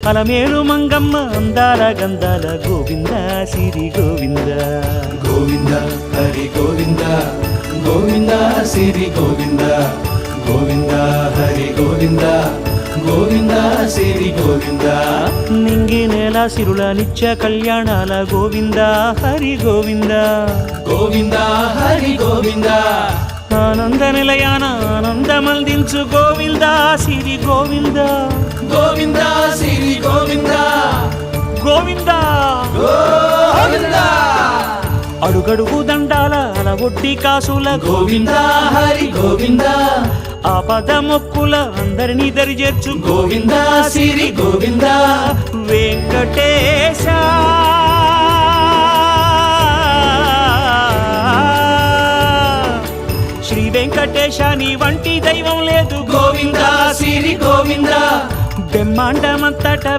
అలమేలు మంగమ్మ అందాల గంధాల గోవింద సిరి గోవింద గోవింద హరి గోవింద గోవింద సిరి గోవింద గోవింద హరి గోవింద గోవింద సిరి గోవింద నింగి నేల సిరుల నిత్య కళ్యాణాల గోవింద హరి గోవింద గోవింద హరి గోవింద ఆనంద నిలయాన ఆనందమందించు గోవింద సిరి గోవింద గోవింద సిరి గోవింద గోవింద గోవింద అడుగడుగు దండాల అలవొడ్డి కాసుల గోవింద హరి గోవింద ఆపద మొక్కుల అందరినీ దరిచేర్చు గోవింద సిరి గోవింద వెంకటేశ శ్రీ వెంకటేశ నీ వంటి దైవం లేదు గోవింద సిరి గోవింద బ్రహ్మాండమంతట